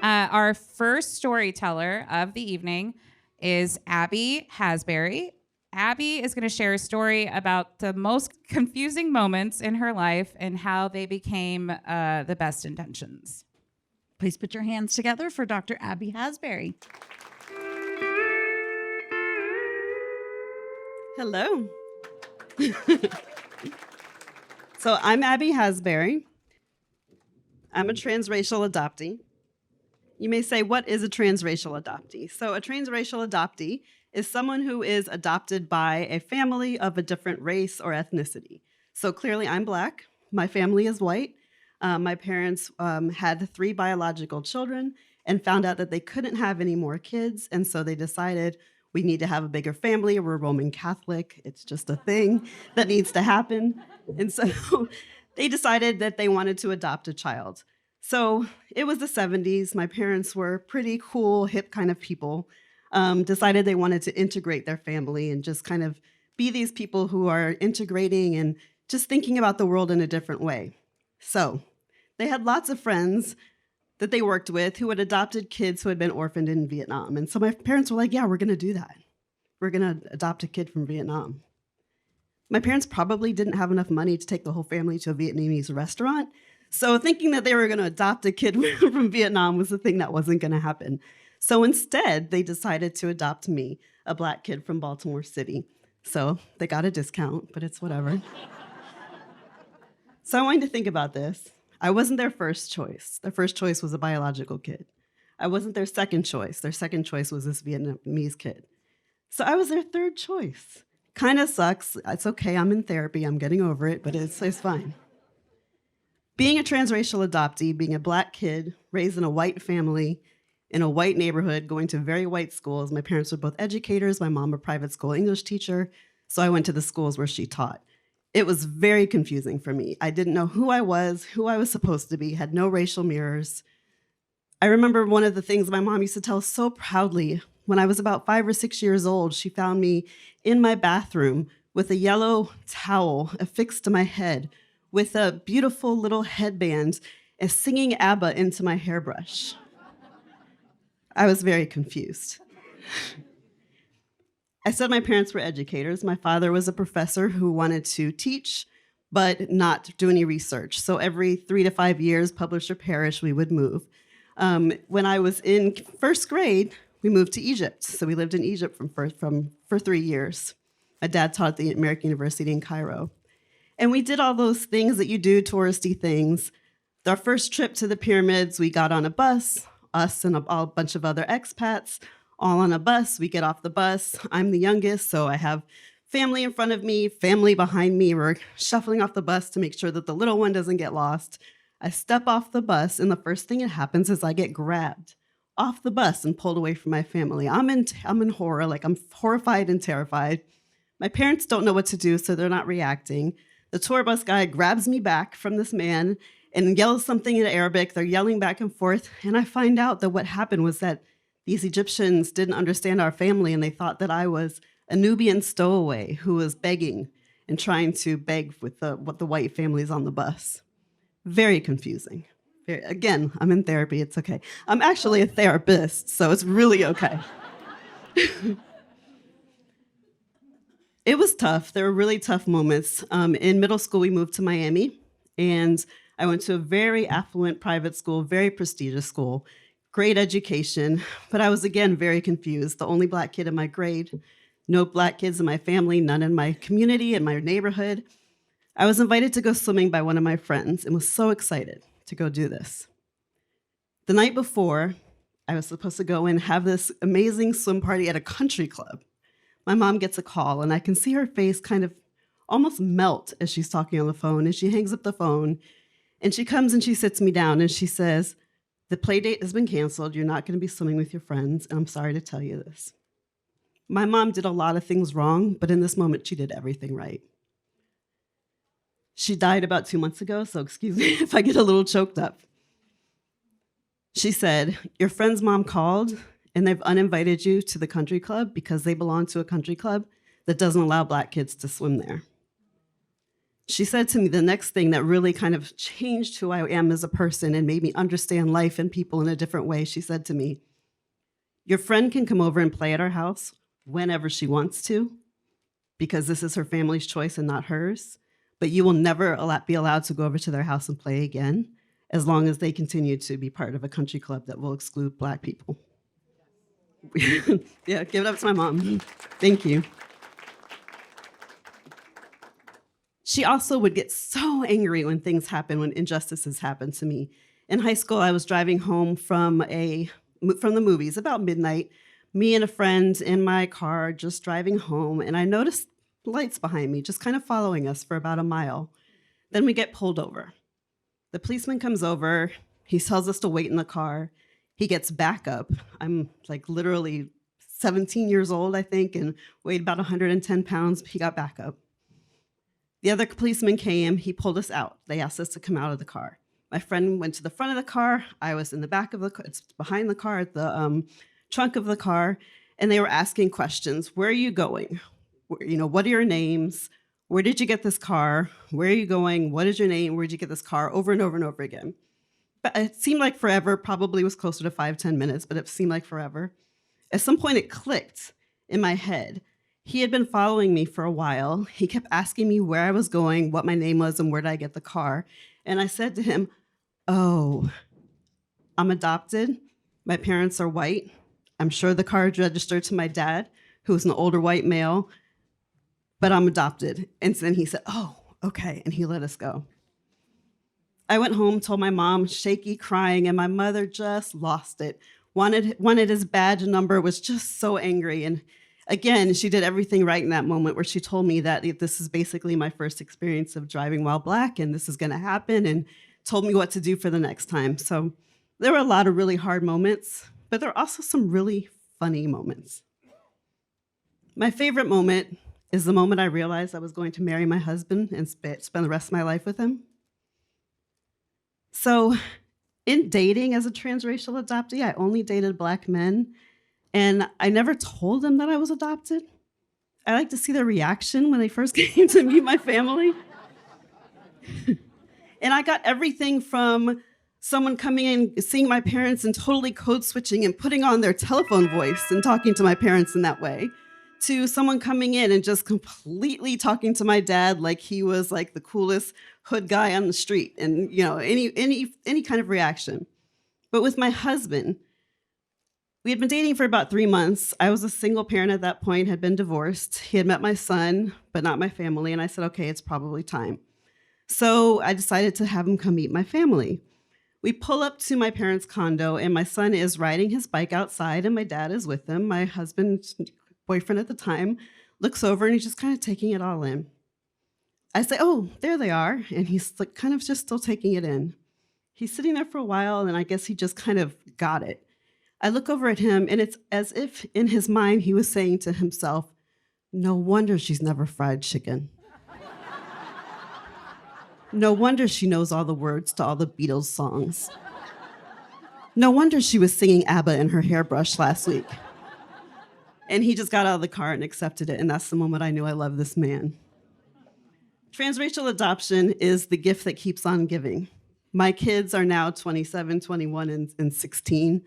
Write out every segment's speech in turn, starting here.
Our first storyteller of the evening is Abby Hasberry. Abby is going to share a story about the most confusing moments in her life and how they became the best intentions. Please put your hands together for Dr. Abby Hasberry. Hello. So I'm Abby Hasberry. I'm a transracial adoptee. You may say, what is a transracial adoptee? So a transracial adoptee is someone who is adopted by a family of a different race or ethnicity. So clearly I'm Black. My family is white. My parents had 3 biological children and found out that they couldn't have any more kids. And so they decided we need to have a bigger family. We're Roman Catholic. It's just a thing that needs to happen. And so they decided that they wanted to adopt a child. So it was the 70s. My parents were pretty cool, hip kind of people. Decided they wanted to integrate their family and just kind of be these people who are integrating and just thinking about the world in a different way. So they had lots of friends that they worked with who had adopted kids who had been orphaned in Vietnam. And so my parents were like, yeah, we're going to do that. We're going to adopt a kid from Vietnam. My parents probably didn't have enough money to take the whole family to a Vietnamese restaurant. So thinking that they were going to adopt a kid from Vietnam was the thing that wasn't going to happen. So instead, they decided to adopt me, a Black kid from Baltimore City. So they got a discount, but it's whatever. So I wanted to think about this. I wasn't their first choice. Their first choice was a biological kid. I wasn't their second choice. Their second choice was this Vietnamese kid. So I was their third choice. Kind of sucks. It's okay. I'm in therapy. I'm getting over it, but it's fine. Being a transracial adoptee, being a Black kid, raised in a white family, in a white neighborhood, going to very white schools. My parents were both educators. My mom a private school English teacher. So I went to the schools where she taught. It was very confusing for me. I didn't know who I was supposed to be, had no racial mirrors. I remember one of the things my mom used to tell so proudly. When I was about 5 or 6 years old, she found me in my bathroom with a yellow towel affixed to my head, with a beautiful little headband and singing ABBA into my hairbrush. I was very confused. I said my parents were educators. My father was a professor who wanted to teach, but not do any research. So every 3 to 5 years, publish or perish, we would move. When I was in first grade, we moved to Egypt. So we lived in Egypt for 3 years. My dad taught at the American University in Cairo. And we did all those things that you do, touristy things. Our first trip to the pyramids, we got on a bus, us and a bunch of other expats, all on a bus. We get off the bus. I'm the youngest, so I have family in front of me, family behind me. We're shuffling off the bus to make sure that the little one doesn't get lost. I step off the bus, and the first thing that happens is I get grabbed off the bus and pulled away from my family. I'm in horror, like I'm horrified and terrified. My parents don't know what to do, so they're not reacting. The tour bus guy grabs me back from this man and yells something in Arabic. They're yelling back and forth. And I find out that what happened was that these Egyptians didn't understand our family, and they thought that I was a Nubian stowaway who was begging and trying to beg with the white families on the bus. Very confusing. Again, I'm in therapy. It's okay. I'm actually a therapist, so it's really okay. It was tough. There were really tough moments. In middle school, we moved to Miami, and I went to a very affluent private school, very prestigious school, great education, but I was, again, very confused. The only Black kid in my grade, no Black kids in my family, none in my community, in my neighborhood. I was invited to go swimming by one of my friends and was so excited to go do this. The night before, I was supposed to go and have this amazing swim party at a country club. My mom gets a call, and I can see her face kind of almost melt as she's talking on the phone, and she hangs up the phone, and she comes and she sits me down, and she says, the play date has been canceled. You're not going to be swimming with your friends, and I'm sorry to tell you this. My mom did a lot of things wrong, but in this moment, she did everything right. She died about 2 months ago, so excuse me if I get a little choked up. She said, your friend's mom called, and they've uninvited you to the country club because they belong to a country club that doesn't allow Black kids to swim there. She said to me the next thing that really kind of changed who I am as a person and made me understand life and people in a different way. She said to me, "Your friend can come over and play at our house whenever she wants to, because this is her family's choice and not hers. But you will never be allowed to go over to their house and play again as long as they continue to be part of a country club that will exclude Black people." Yeah, give it up to my mom. Thank you. She also would get so angry when things happen, when injustices happen to me. In high school, I was driving home from the movies about midnight, me and a friend in my car just driving home, and I noticed lights behind me just kind of following us for about a mile. Then we get pulled over. The policeman comes over. He tells us to wait in the car. He gets back up. I'm like literally 17 years old, I think, and weighed about 110 pounds. He got back up. The other policeman came. He pulled us out. They asked us to come out of the car. My friend went to the front of the car. I was in the back of the car. It's behind the car, at the trunk of the car. And they were asking questions. Where are you going? What are your names? Where did you get this car? Where are you going? What is your name? Where did you get this car? Over and over and over again. But it seemed like forever. Probably was closer to 5-10 minutes, but it seemed like forever. At some point, it clicked in my head. He had been following me for a while. He kept asking me where I was going, what my name was, and where did I get the car. And I said to him, "Oh, I'm adopted. My parents are white. I'm sure the car is registered to my dad, who's an older white male, but I'm adopted." And then he said, "Oh, okay." And he let us go. I went home, told my mom, shaky, crying, and my mother just lost it. Wanted his badge number, was just so angry. And again, she did everything right in that moment where she told me that this is basically my first experience of driving while Black and this is going to happen, and told me what to do for the next time. So there were a lot of really hard moments, but there are also some really funny moments. My favorite moment is the moment I realized I was going to marry my husband and spend the rest of my life with him. So in dating as a transracial adoptee, I only dated Black men. And I never told them that I was adopted. I like to see their reaction when they first came to meet my family. And I got everything from someone coming in, seeing my parents and totally code switching and putting on their telephone voice and talking to my parents in that way, to someone coming in and just completely talking to my dad like he was like the coolest hood guy on the street, and any kind of reaction. But with my husband, we had been dating for about 3 months. I was a single parent at that point, had been divorced. He had met my son, but not my family. And I said, okay, it's probably time. So I decided to have him come meet my family. We pull up to my parents' condo, and my son is riding his bike outside, and my dad is with him. My husband's boyfriend at the time looks over, and he's just kind of taking it all in. I say, "Oh, there they are." And he's like kind of just still taking it in. He's sitting there for a while, and I guess he just kind of got it. I look over at him, and it's as if in his mind he was saying to himself, "No wonder she's never fried chicken. No wonder she knows all the words to all the Beatles songs. No wonder she was singing ABBA in her hairbrush last week." And he just got out of the car and accepted it, and that's the moment I knew I loved this man. Transracial adoption is the gift that keeps on giving. My kids are now 27, 21, and 16.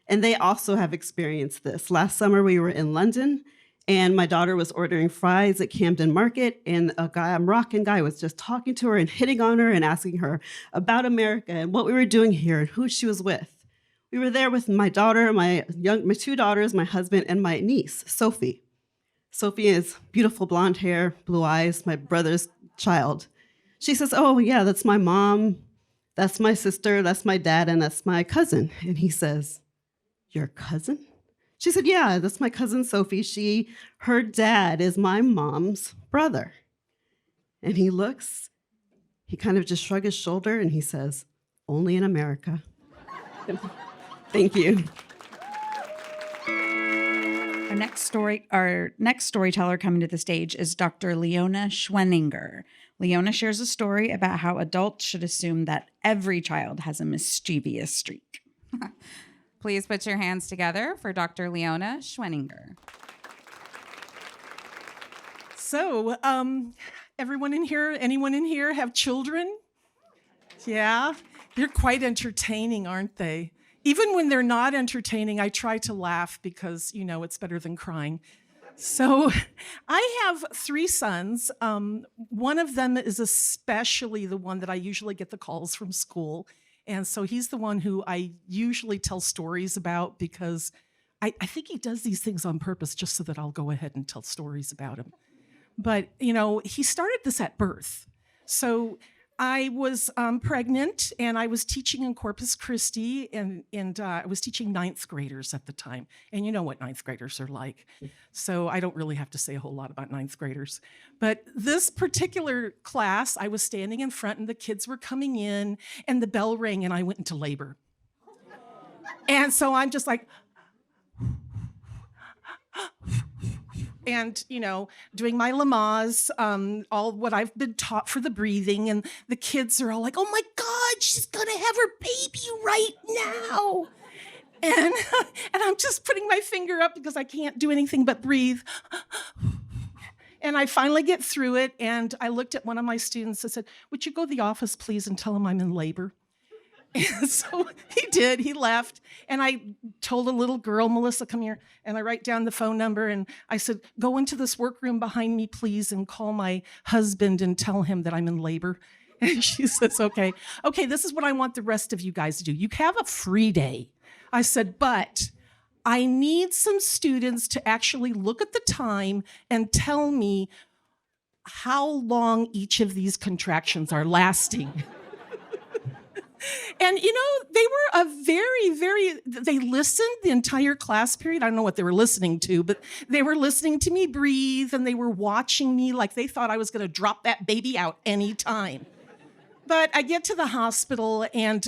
And they also have experienced this. Last summer, we were in London, and my daughter was ordering fries at Camden Market, and a Moroccan guy was just talking to her and hitting on her and asking her about America and what we were doing here and who she was with. We were there with my daughter, my 2 daughters, my husband, and my niece, Sophie. Sophie is beautiful blonde hair, blue eyes, my brother's child. She says, "Oh, yeah, that's my mom, that's my sister, that's my dad, and that's my cousin." And he says, "Your cousin?" She said, "Yeah, that's my cousin Sophie. Her dad is my mom's brother." And he looks, he kind of just shrugs his shoulder, and he says, "Only in America." Thank you. Our next storyteller coming to the stage is Dr. Leonna Schweninger. Leonna shares a story about how adults should assume that every child has a mischievous streak. Please put your hands together for Dr. Leonna Schweninger. So, everyone in here, anyone in here have children? Yeah, they're quite entertaining, aren't they? Even when they're not entertaining, I try to laugh because, it's better than crying. So I have 3 sons. One of them is especially the one that I usually get the calls from school. And so he's the one who I usually tell stories about because I think he does these things on purpose just so that I'll go ahead and tell stories about him. But, he started this at birth. So I was pregnant and I was teaching in Corpus Christi and I was teaching 9th graders at the time. And you know what 9th graders are like. So I don't really have to say a whole lot about 9th graders. But this particular class, I was standing in front and the kids were coming in and the bell rang and I went into labor. And so I'm just like, and, doing my Lamaze, all what I've been taught for the breathing. And the kids are all like, oh my God, she's going to have her baby right now. And I'm just putting my finger up because I can't do anything but breathe. And I finally get through it. And I looked at one of my students and said, would you go to the office, please, and tell him I'm in labor? And so he did. He left. And I told a little girl, Melissa, come here. And I write down the phone number. And I said, go into this workroom behind me, please, and call my husband and tell him that I'm in labor. And she says, okay. Okay, this is what I want the rest of you guys to do. You have a free day. I said, but I need some students to actually look at the time and tell me how long each of these contractions are lasting. And, they were they listened the entire class period. I don't know what they were listening to, but they were listening to me breathe and they were watching me like they thought I was going to drop that baby out anytime. But I get to the hospital and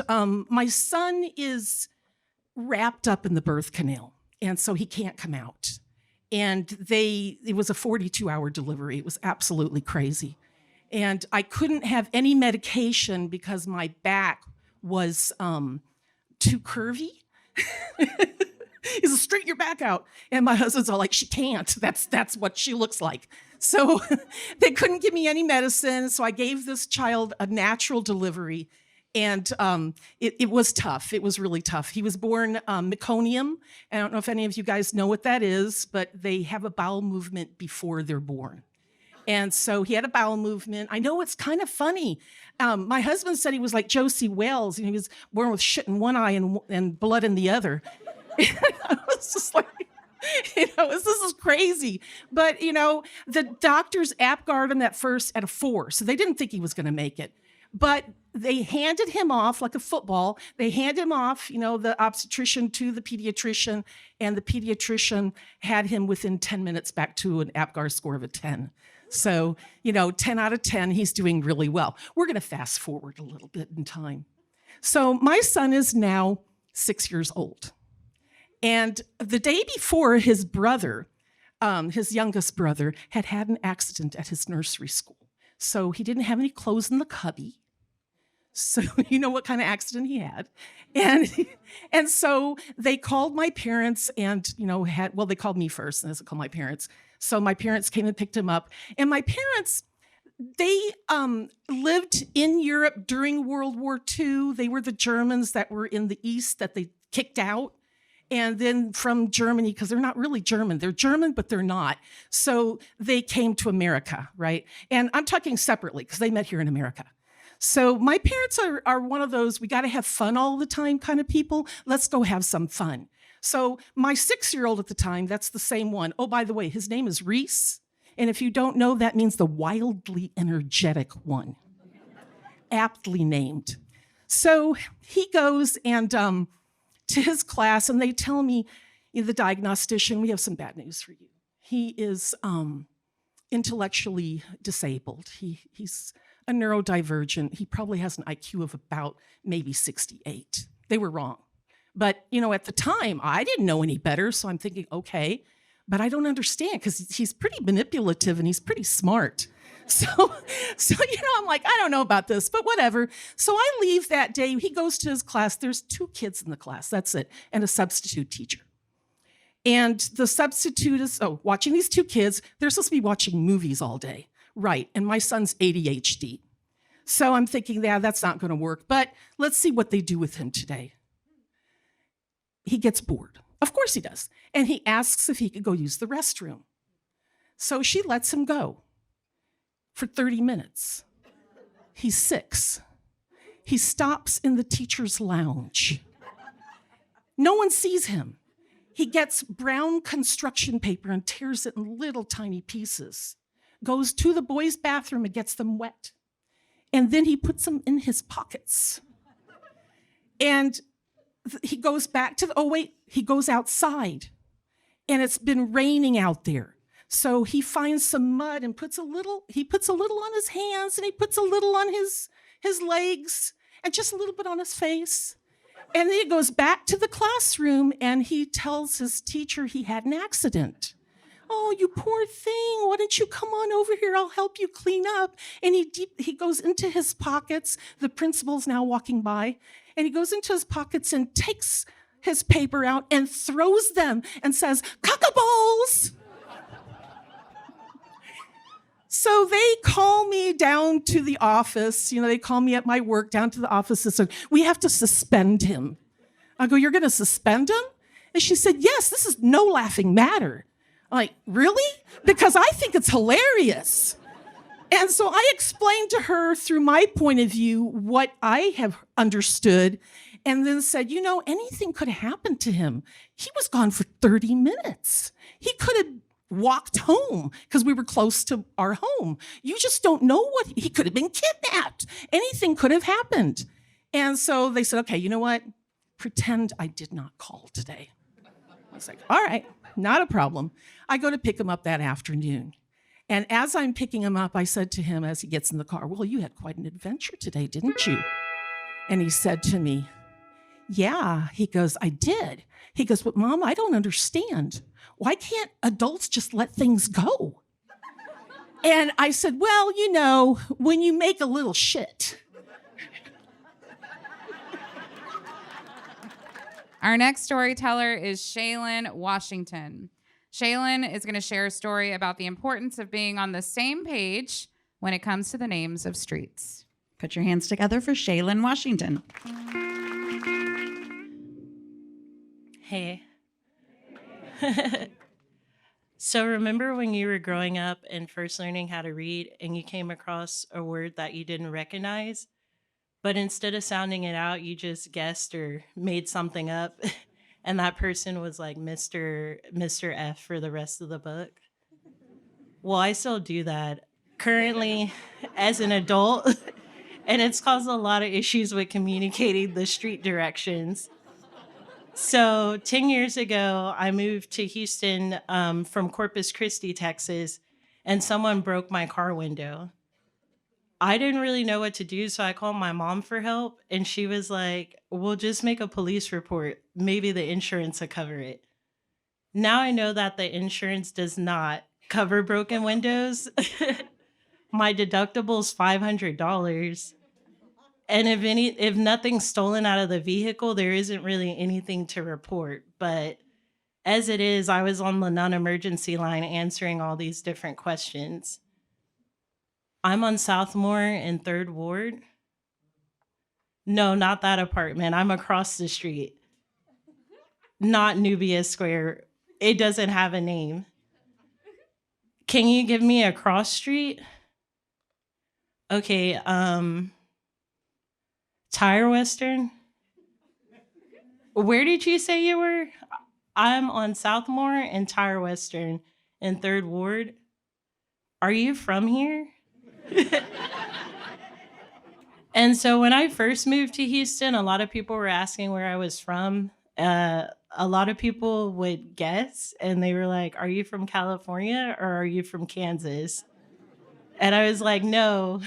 my son is wrapped up in the birth canal. And so he can't come out. And it was a 42-hour delivery. It was absolutely crazy. And I couldn't have any medication because my back was too curvy. He said, straighten your back out. And my husband's all like, she can't. That's what she looks like. So they couldn't give me any medicine. So I gave this child a natural delivery. And it was tough. It was really tough. He was born meconium. I don't know if any of you guys know what that is, but they have a bowel movement before they're born. And so he had a bowel movement. I know it's kind of funny. My husband said he was like Josie Wales, and he was born with shit in one eye and blood in the other. And I was just like, this is crazy. But, the doctors APGAR'd him at first at a 4, so they didn't think he was going to make it. But they handed him off like a football. They handed him off, the obstetrician to the pediatrician, and the pediatrician had him within 10 minutes back to an APGAR score of a 10. So, 10 out of 10, he's doing really well. We're going to fast forward a little bit in time. So my son is now 6 years old. And the day before, his brother, his youngest brother, had an accident at his nursery school. So he didn't have any clothes in the cubby. So you know what kind of accident he had. And so they called my parents and, they called me first and they called my parents. So my parents came and picked him up. And my parents, they lived in Europe during World War II. They were the Germans that were in the East that they kicked out. And then from Germany, because they're not really German. They're German, but they're not. So they came to America, right? And I'm talking separately because they met here in America. So my parents are one of those, we got to have fun all the time kind of people. Let's go have some fun. So my 6-year-old at the time, that's the same one. Oh, by the way, his name is Reese. And if you don't know, that means the wildly energetic one. Aptly named. So he goes and to his class, and they tell me, the diagnostician, we have some bad news for you. He is intellectually disabled. He's a neurodivergent. He probably has an IQ of about maybe 68. They were wrong. But, at the time, I didn't know any better, so I'm thinking, okay, but I don't understand because he's pretty manipulative and he's pretty smart. So, I'm like, I don't know about this, but whatever. So I leave that day. He goes to his class. There's 2 kids in the class. That's it. And a substitute teacher. And the substitute is watching these two kids. They're supposed to be watching movies all day. Right. And my son's ADHD. So I'm thinking, yeah, that's not going to work. But let's see what they do with him today. He gets bored. Of course he does. And he asks if he could go use the restroom. So she lets him go for 30 minutes. He's 6. He stops in the teacher's lounge. No one sees him. He gets brown construction paper and tears it in little tiny pieces, goes to the boys' bathroom and gets them wet. And then he puts them in his pockets. And he goes back to he goes outside. And it's been raining out there. So he finds some mud and puts a little on his hands, and he puts a little on his legs, and just a little bit on his face. And then he goes back to the classroom and he tells his teacher he had an accident. Oh, you poor thing. Why don't you come on over here? I'll help you clean up. And he goes into his pockets. The principal's now walking by. And he goes into his pockets and takes his paper out and throws them and says, "Cockaballs!" So they call me down to the office. They call me at my work down to the office and said, "We have to suspend him." I go, "You're going to suspend him?" And she said, "Yes, this is no laughing matter." I'm like, "Really?" Because I think it's hilarious. And so I explained to her through my point of view what I have understood, and then said, anything could have happened to him. He was gone for 30 minutes. He could have walked home because we were close to our home. You just don't know he could have been kidnapped. Anything could have happened. And so they said, "Okay, you know what? Pretend I did not call today." I was like, "All right, not a problem." I go to pick him up that afternoon. And as I'm picking him up, I said to him as he gets in the car, "Well, you had quite an adventure today, didn't you?" And he said to me, "Yeah." He goes, "I did." He goes, "But Mom, I don't understand. Why can't adults just let things go?" And I said, "Well, when you make a little shit." Our next storyteller is Shalan Washington. Shalan is going to share a story about the importance of being on the same page when it comes to the names of streets. Put your hands together for Shalan Washington. Hey. So remember when you were growing up and first learning how to read and you came across a word that you didn't recognize, but instead of sounding it out, you just guessed or made something up, and that person was like Mr. F for the rest of the book? Well, I still do that currently as an adult, and it's caused a lot of issues with communicating the street directions. So 10 years ago, I moved to Houston from Corpus Christi, Texas, and someone broke my car window. I didn't really know what to do, so I called my mom for help, and she was like, "We'll just make a police report. Maybe the insurance will cover it." Now I know that the insurance does not cover broken windows. My deductible's $500. And if nothing's stolen out of the vehicle, there isn't really anything to report. But as it is, I was on the non-emergency line answering all these different questions. I'm on Southmore in 3rd Ward. No, not that apartment. I'm across the street. Not Nubia Square. It doesn't have a name. Can you give me a cross street? Okay, Tire Western? Where did you say you were? I'm on Southmore and Tire Western in 3rd Ward. Are you from here? And so when I first moved to Houston, a lot of people were asking where I was from. A lot of people would guess, and they were like, "Are you from California or are you from Kansas?" And I was like, "No."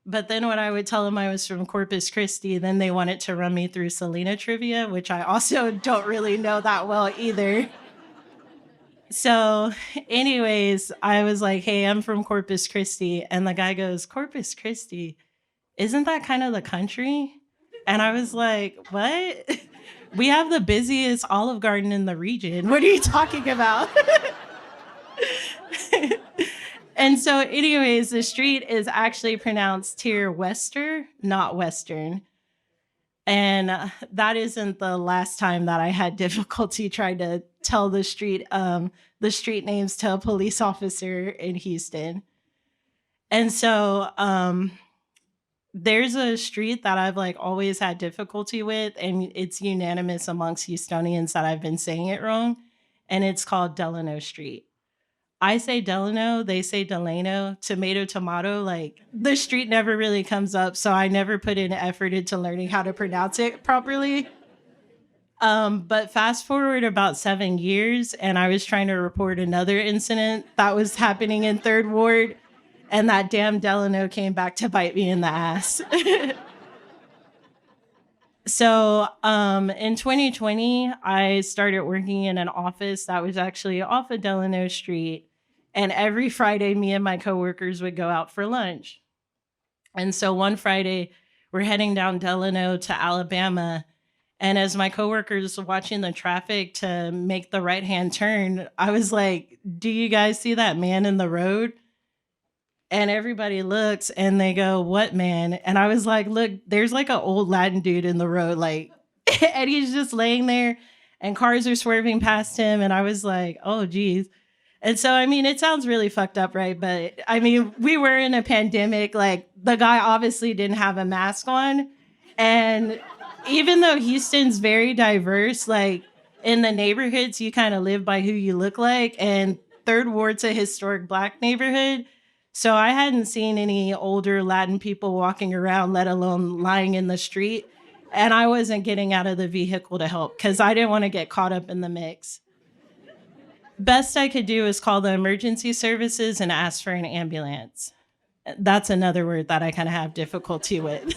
But then when I would tell them I was from Corpus Christi, then they wanted to run me through Selena trivia, which I also don't really know that well either. So anyways, I was like, "Hey, I'm from Corpus Christi." And the guy goes, "Corpus Christi? Isn't that kind of the country?" And I was like, "What?" We have the busiest Olive Garden in the region. What are you talking about? And so anyways, the street is actually pronounced Tier Wester, not Western. And that isn't the last time that I had difficulty trying to tell the street names to a police officer in Houston. And so there's a street that I've like always had difficulty with, and it's unanimous amongst Houstonians that I've been saying it wrong. And it's called Delano Street. I say Delano, they say Delano, tomato, tomato. Like the street never really comes up, so I never put in effort into learning how to pronounce it properly. But fast forward about 7 years, and I was trying to report another incident that was happening in 3rd Ward, and that damn Delano came back to bite me in the ass. So in 2020, I started working in an office that was actually off of Delano Street. And every Friday, me and my coworkers would go out for lunch. And so one Friday, we're heading down Delano to Alabama. And as my coworkers were watching the traffic to make the right-hand turn, I was like, do you guys see that man in the road? And everybody looks and they go, what man? And I was like, look, there's like an old Latin dude in the road, like, and he's just laying there and cars are swerving past him. And I was like, oh, geez. And so, I mean, it sounds really fucked up, right? But I mean, we were in a pandemic. Like the guy obviously didn't have a mask on. And even though Houston's very diverse, like in the neighborhoods, you kind of live by who you look like. And 3rd Ward's a historic Black neighborhood. So I hadn't seen any older Latin people walking around, let alone lying in the street. And I wasn't getting out of the vehicle to help because I didn't want to get caught up in the mix. Best I could do is call the emergency services and ask for an ambulance. That's another word that I kind of have difficulty with.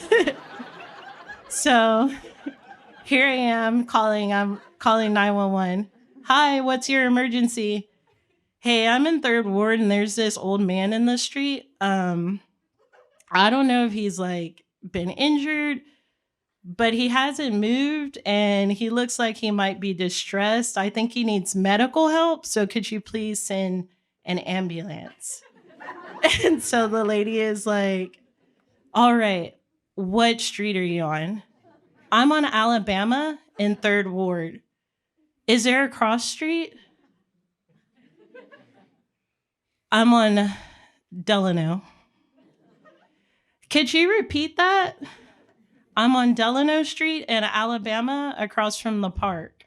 So here I am calling 911. Hi, what's your emergency? Hey, I'm in 3rd Ward and there's this old man in the street. I don't know if he's like been injured, but he hasn't moved and he looks like he might be distressed. I think he needs medical help. So could you please send an ambulance? And so the lady is like, all right, what street are you on? I'm on Alabama in 3rd Ward. Is there a cross street? I'm on Delano. Could you repeat that? I'm on Delano Street in Alabama across from the park.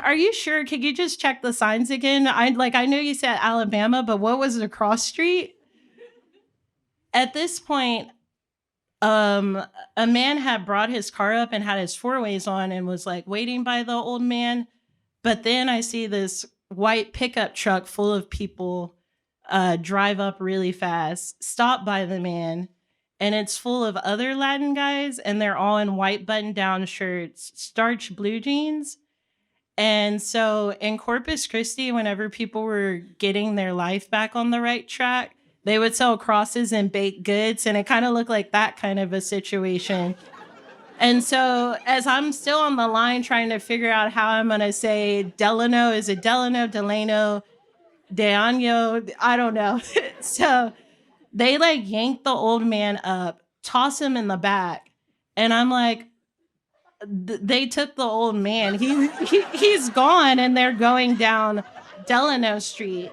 Are you sure? Could you just check the signs again? I know you said Alabama, but what was the cross street? At this point, a man had brought his car up and had his 4-ways on and was like waiting by the old man. But then I see this white pickup truck full of people drive up really fast, stop by the man, and it's full of other Latin guys, and they're all in white button-down shirts, starched blue jeans. And so in Corpus Christi, whenever people were getting their life back on the right track, they would sell crosses and baked goods, and it kind of looked like that kind of a situation. And so as I'm still on the line trying to figure out how I'm going to say Delano, is it Delano, Delano, Deano? I don't know. So they like yank the old man up, toss him in the back. And I'm like, they took the old man. He's gone, and they're going down Delano Street.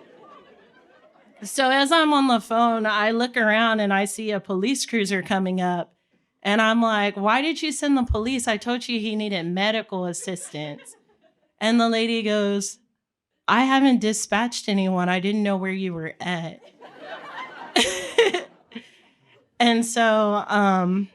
So as I'm on the phone, I look around and I see a police cruiser coming up. And I'm like, why did you send the police? I told you he needed medical assistance. And the lady goes, I haven't dispatched anyone. I didn't know where you were at. And so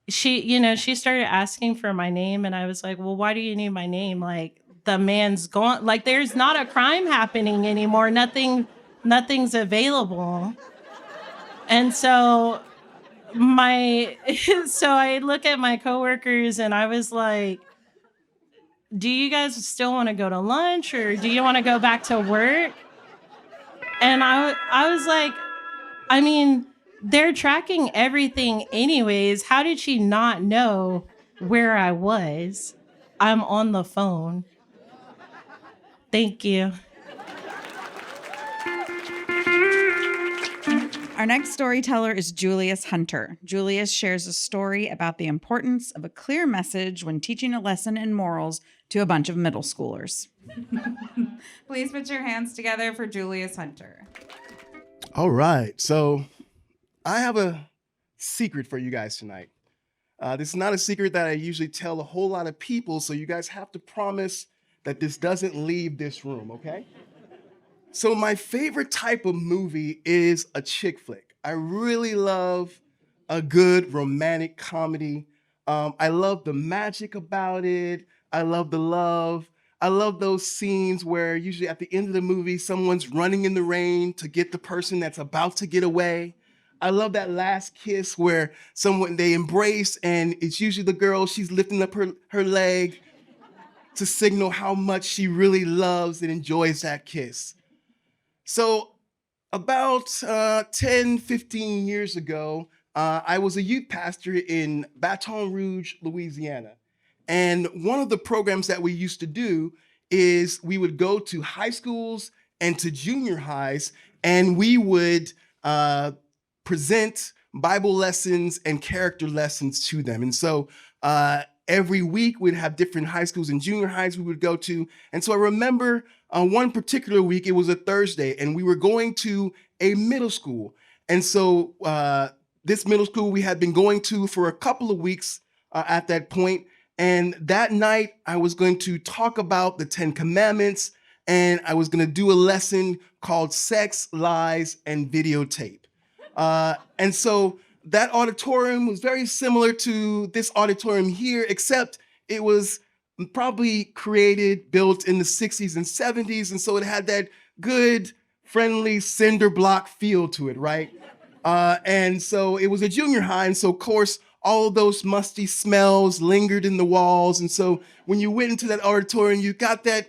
she started asking for my name. And I was like, well, why do you need my name? Like, the man's gone. Like, there's not a crime happening anymore. Nothing's available. And so I look at my coworkers and I was like, do you guys still want to go to lunch, or do you want to go back to work? And I was like, I mean, They're tracking everything anyways. How did she not know where I was? I'm on the phone. Thank you. Our next storyteller is Julius Hunter. Julius shares a story about the importance of a clear message when teaching a lesson in morals to a bunch of middle schoolers. Please put your hands together for Julius Hunter. All right, so I have a secret for you guys tonight. This is not a secret that I usually tell a whole lot of people, so you guys have to promise that this doesn't leave this room, okay? So my favorite type of movie is a chick flick. I really love a good romantic comedy. I love the magic about it. I love the love. I love those scenes where usually at the end of the movie, someone's running in the rain to get the person that's about to get away. I love that last kiss where they embrace and it's usually the girl, she's lifting up her leg to signal how much she really loves and enjoys that kiss. So about 10, 15 years ago, I was a youth pastor in Baton Rouge, Louisiana. And one of the programs that we used to do is we would go to high schools and to junior highs, and we would present Bible lessons and character lessons to them. And so every week we'd have different high schools and junior highs we would go to. And so I remember one particular week, it was a Thursday, and we were going to a middle school. And so this middle school we had been going to for a couple of weeks at that point. And that night I was going to talk about the 10 Commandments, and I was going to do a lesson called Sex, Lies, and Videotape. And so that auditorium was very similar to this auditorium here, except it was probably built in the 60s and 70s. And so it had that good, friendly cinder block feel to it, right? And so it was a junior high. And so, of course, all of those musty smells lingered in the walls. And so when you went into that auditorium, you got that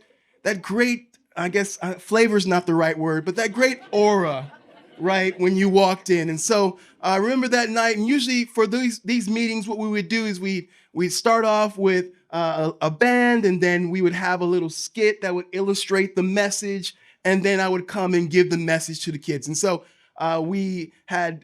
great, I guess, flavor's not the right word, but that great aura, right, when you walked in. And so I remember that night, and usually for these meetings, what we would do is we'd start off with a band, and then we would have a little skit that would illustrate the message, and then I would come and give the message to the kids. And so we had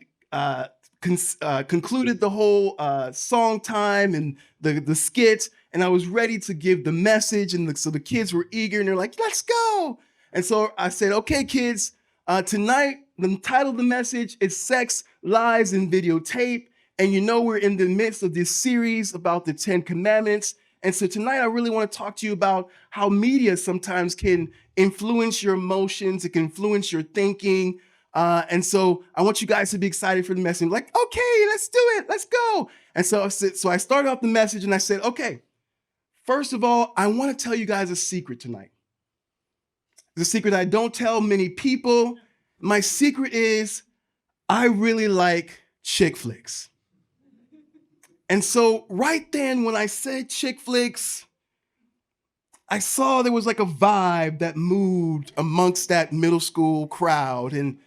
concluded the whole song time and the skit, and I was ready to give the message, and so the kids were eager, and they're like, let's go. And so I said, okay, kids, tonight, the title of the message is Sex, Lies, and Videotape. And you know we're in the midst of this series about the 10 Commandments. And so tonight I really want to talk to you about how media sometimes can influence your emotions, it can influence your thinking. And so I want you guys to be excited for the message. Like, okay, let's do it, let's go. And so I started off the message and I said, okay, first of all, I want to tell you guys a secret tonight. The secret I don't tell many people. My secret is I really like chick flicks. And so right then when I said chick flicks, I saw there was like a vibe that moved amongst that middle school crowd. And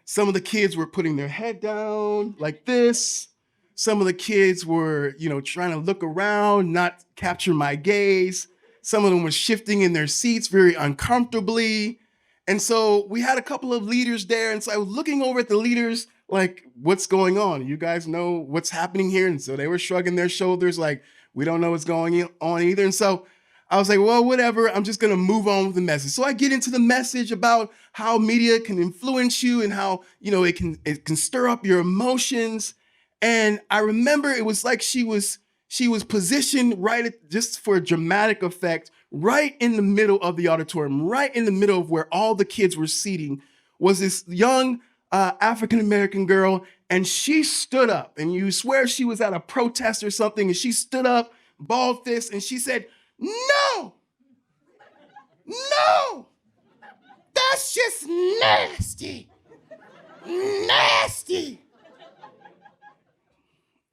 some of the kids were putting their head down like this. Some of the kids were, trying to look around, not capture my gaze. Some of them were shifting in their seats very uncomfortably. And so we had a couple of leaders there. And so I was looking over at the leaders like, what's going on? You guys know what's happening here? And so they were shrugging their shoulders like, we don't know what's going on either. And so I was like, well, whatever. I'm just going to move on with the message. So I get into the message about how media can influence you and how, it can stir up your emotions. And I remember it was like she was positioned just for a dramatic effect, right in the middle of the auditorium, right in the middle of where all the kids were seating, was this young African-American girl. And she stood up, and you swear she was at a protest or something. And she stood up, bald fist, and she said, no, that's just nasty.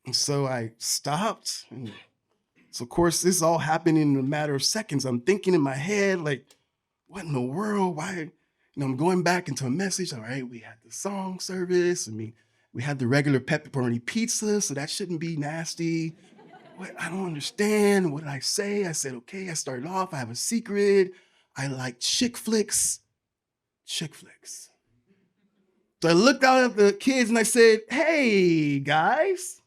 And so I stopped. And so, of course, this all happened in a matter of seconds. I'm thinking in my head, like, what in the world? Why? I'm going back into a message. All right, we had the song service. We had the regular pepperoni pizza, so that shouldn't be nasty. What? I don't understand. What did I say? I said, okay, I started off. I have a secret. I like chick flicks. Chick flicks. So I looked out at the kids and I said, hey, guys,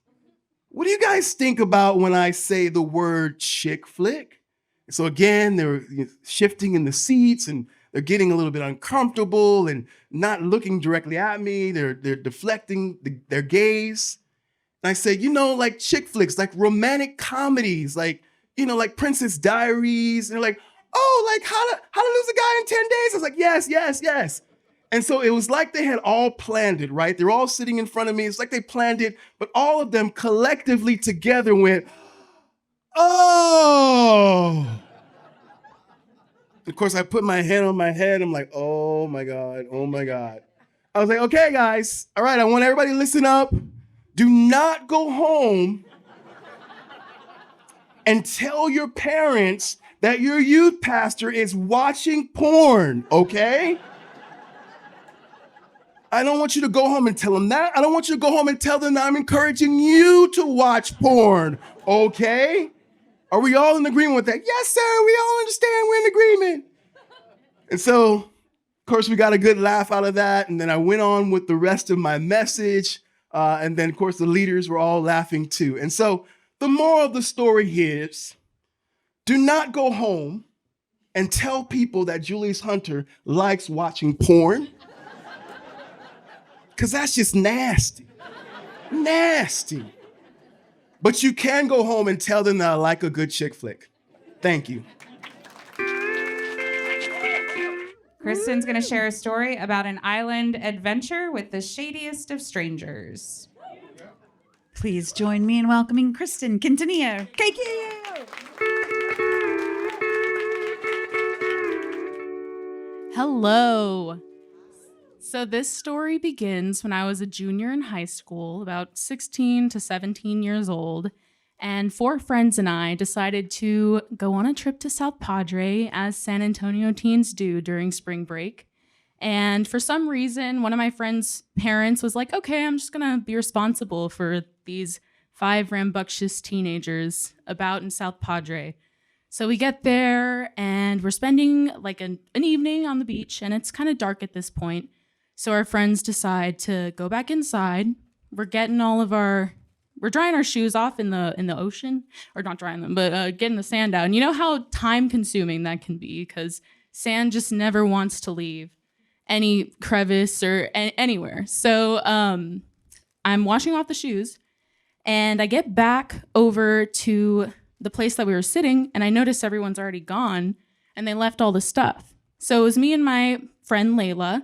what do you guys think about when I say the word chick flick? So again, they're shifting in the seats and they're getting a little bit uncomfortable and not looking directly at me. They're deflecting their gaze. And I said, like chick flicks, like romantic comedies, like Princess Diaries. And they're like, oh, like how to lose a guy in 10 days. I was like, yes, yes, yes. And so it was like they had all planned it, right? They're all sitting in front of me. It's like they planned it, but all of them collectively together went, oh. Of course, I put my hand on my head. I'm like, oh my God, oh my God. I was like, okay, guys. All right, I want everybody to listen up. Do not go home and tell your parents that your youth pastor is watching porn, okay? I don't want you to go home and tell them that. I don't want you to go home and tell them that I'm encouraging you to watch porn, okay? Are we all in agreement with that? Yes, sir, we all understand we're in agreement. And so, of course, we got a good laugh out of that. And then I went on with the rest of my message. And then, of course, the leaders were all laughing too. And so the moral of the story is, do not go home and tell people that Julius Hunter likes watching porn. Because that's just nasty. Nasty. But you can go home and tell them that I like a good chick flick. Thank you. Kristin's going to share a story about an island adventure with the shadiest of strangers. Please join me in welcoming Kristin Quintanilla. KQ! Hello. So this story begins when I was a junior in high school, about 16 to 17 years old, and 4 friends and I decided to go on a trip to South Padre, as San Antonio teens do during spring break. And for some reason, one of my friends' parents was like, okay, I'm just gonna be responsible for these 5 rambunctious teenagers about in South Padre. So we get there and we're spending like an evening on the beach, and it's kind of dark at this point. So our friends decide to go back inside. We're drying our shoes off in the ocean, or not drying them, but getting the sand out. And you know how time consuming that can be, because sand just never wants to leave any crevice or anywhere. So I'm washing off the shoes, and I get back over to the place that we were sitting, and I notice everyone's already gone, and they left all the stuff. So it was me and my friend Layla.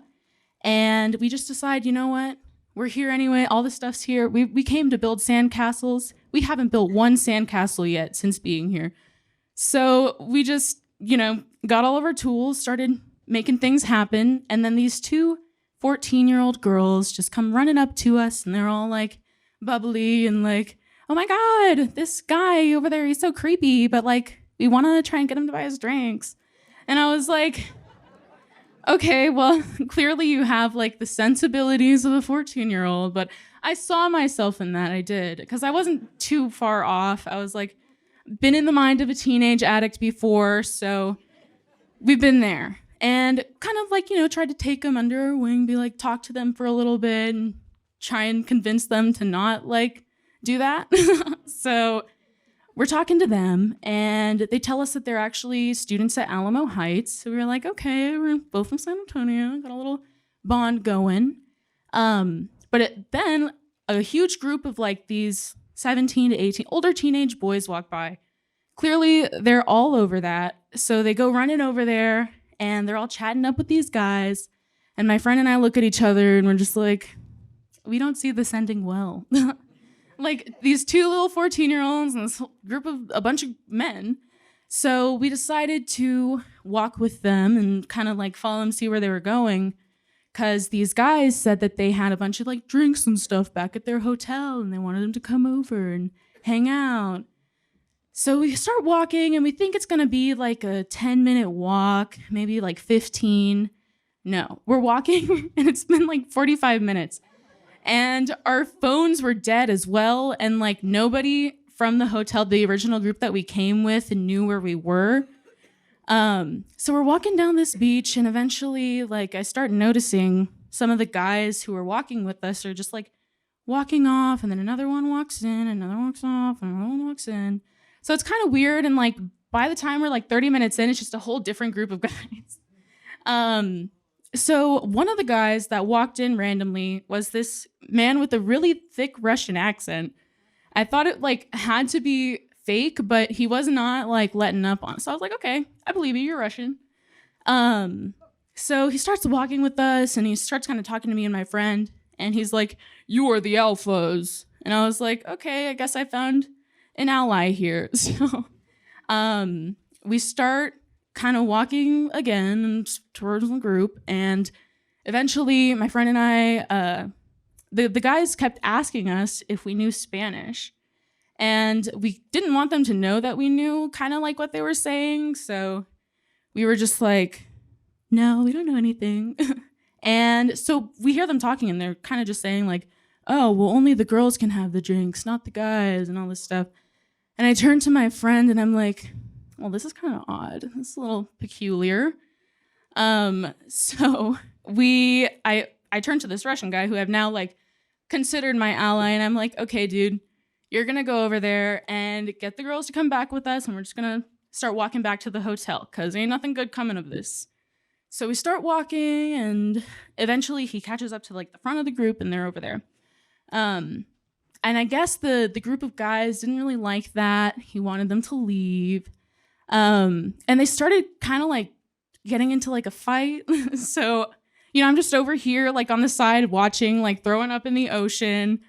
And we just decide, you know what? We're here anyway. All the stuff's here. We came to build sandcastles. We haven't built one sandcastle yet since being here. So we just, got all of our tools, started making things happen. And then these 2 14-year-old girls just come running up to us, and they're all like bubbly and like, oh my God, this guy over there, he's so creepy, but like, we want to try and get him to buy us drinks. And I was like, okay, well, clearly you have like the sensibilities of a 14-year-old, but I saw myself in that. I did, because I wasn't too far off. I was like, been in the mind of a teenage addict before, so we've been there. And kind of like, tried to take them under our wing, be like, talk to them for a little bit and try and convince them to not like do that. So we're talking to them, and they tell us that they're actually students at Alamo Heights. So we were like, okay, we're both from San Antonio, got a little bond going. Then a huge group of like these 17 to 18 older teenage boys walk by. Clearly, they're all over that. So they go running over there, and they're all chatting up with these guys. And my friend and I look at each other, and we're just like, we don't see this ending well. Like these 2 little 14-year-olds and this whole group of a bunch of men. So we decided to walk with them and kind of like follow them, see where they were going. Because these guys said that they had a bunch of like drinks and stuff back at their hotel, and they wanted them to come over and hang out. So we start walking, and we think it's going to be like a 10-minute walk, maybe like 15. No, we're walking, and it's been like 45 minutes. And our phones were dead as well. And like nobody from the hotel, the original group that we came with, knew where we were. So we're walking down this beach, and eventually like I start noticing some of the guys who were walking with us are just like walking off, and then another one walks in, another walks off, and another one walks in. So it's kind of weird. And like by the time we're like 30 minutes in, it's just a whole different group of guys. So one of the guys that walked in randomly was this man with a really thick Russian accent. I thought it like had to be fake, but he was not like letting up on it. So I was like, okay, I believe you, you're Russian. So he starts walking with us, and he starts kind of talking to me and my friend, and he's like, "You are the alphas." And I was like, okay, I guess I found an ally here. So we start kind of walking again towards the group, and eventually my friend and I, the guys kept asking us if we knew Spanish, and we didn't want them to know that we knew kind of like what they were saying, so we were just like, no, we don't know anything. And so we hear them talking, and they're kind of just saying like, oh, well, only the girls can have the drinks, not the guys, and all this stuff. And I turn to my friend, and I'm like, well, this is kind of odd. This is a little peculiar. So I turned to this Russian guy who I've now like considered my ally, and I'm like, okay, dude, you're gonna go over there and get the girls to come back with us, and we're just gonna start walking back to the hotel, because ain't nothing good coming of this. So we start walking, and eventually he catches up to like the front of the group, and they're over there. And I guess the group of guys didn't really like that. He wanted them to leave. And they started kind of like getting into like a fight. So, you know, I'm just over here like on the side watching, like throwing up in the ocean.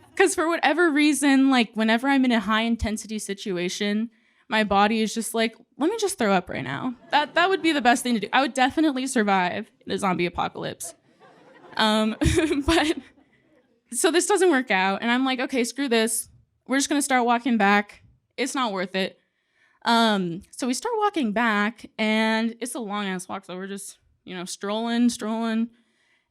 Because for whatever reason, like whenever I'm in a high intensity situation, my body is just like, let me just throw up right now. That would be the best thing to do. I would definitely survive the zombie apocalypse. But so this doesn't work out, and I'm like, okay, screw this. We're just gonna start walking back. It's not worth it. So we start walking back, and it's a long ass walk, so we're just, you know, strolling.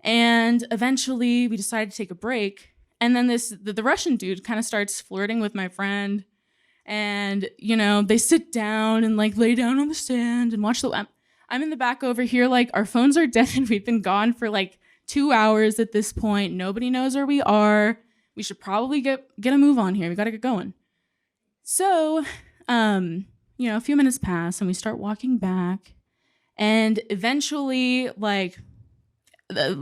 And eventually we decide to take a break. And then the Russian dude kind of starts flirting with my friend. And, you know, they sit down and like lay down on the sand and watch I'm in the back over here, like our phones are dead. We've been gone for like 2 hours at this point. Nobody knows where we are. We should probably get a move on here. We got to get going. So, you know, a few minutes pass, and we start walking back. And eventually, like,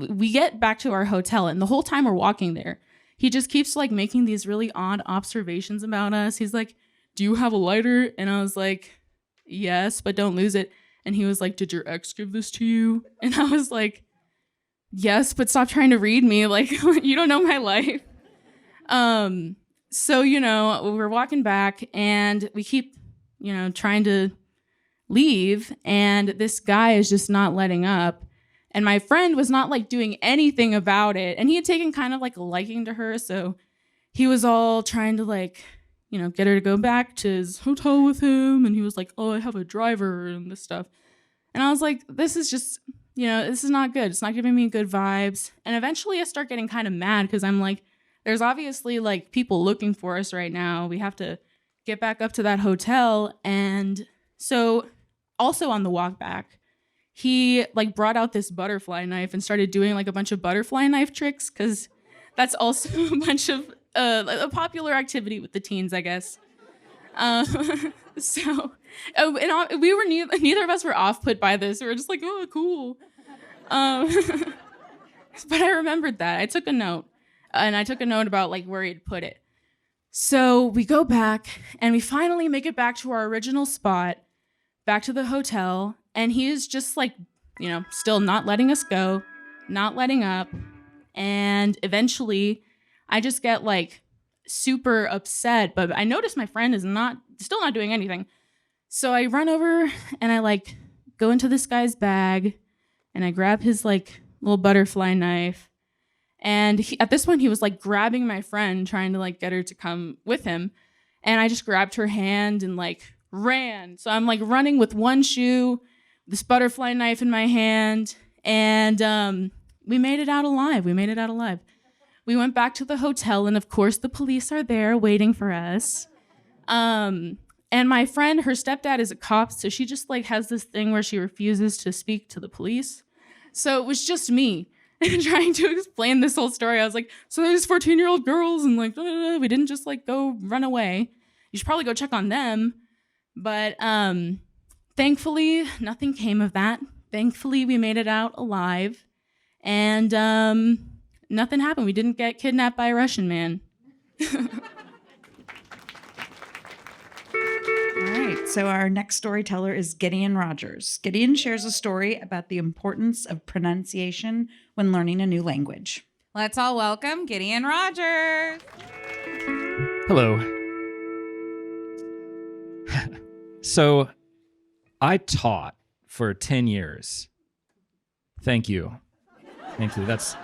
we get back to our hotel, and the whole time we're walking there, he just keeps like making these really odd observations about us. He's like, "Do you have a lighter?" And I was like, "Yes, but don't lose it." And he was like, "Did your ex give this to you?" And I was like, "Yes, but stop trying to read me. Like, you don't know my life." So, you know, we're walking back, and we keep, you know, trying to leave, and this guy is just not letting up. And my friend was not like doing anything about it. And he had taken kind of like a liking to her. So he was all trying to like, you know, get her to go back to his hotel with him. And he was like, "Oh, I have a driver," and this stuff. And I was like, this is just, you know, this is not good. It's not giving me good vibes. And eventually I start getting kind of mad, because I'm like, there's obviously like people looking for us right now. We have to get back up to that hotel. And so also on the walk back, he like brought out this butterfly knife and started doing like a bunch of butterfly knife tricks, because that's also a bunch of a popular activity with the teens, I guess. So and we were neither of us were off put by this. We were just like, oh, cool. But I remembered that. I took a note, and I took a note about like where he'd put it. So we go back, and we finally make it back to our original spot, back to the hotel. And he is just like, you know, still not letting us go, not letting up. And eventually I just get like super upset, but I notice my friend is still not doing anything. So I run over, and I like go into this guy's bag, and I grab his like little butterfly knife. And at this point he was like grabbing my friend, trying to like get her to come with him. And I just grabbed her hand and like ran. So I'm like running with one shoe, this butterfly knife in my hand, and we made it out alive. We went back to the hotel, and of course the police are there waiting for us. And my friend, her stepdad is a cop, so she just like has this thing where she refuses to speak to the police. So it was just me trying to explain this whole story. I was like, so there's 14-year-old girls, and like, we didn't just like go run away. You should probably go check on them. But thankfully, nothing came of that. Thankfully, we made it out alive, and nothing happened. We didn't get kidnapped by a Russian man. All right, so our next storyteller is Gideon Rogers. Gideon shares a story about the importance of pronunciation when learning a new language. Let's all welcome Gideon Rogers. Hello. So, I taught for 10 years. Thank you. Thank you. That's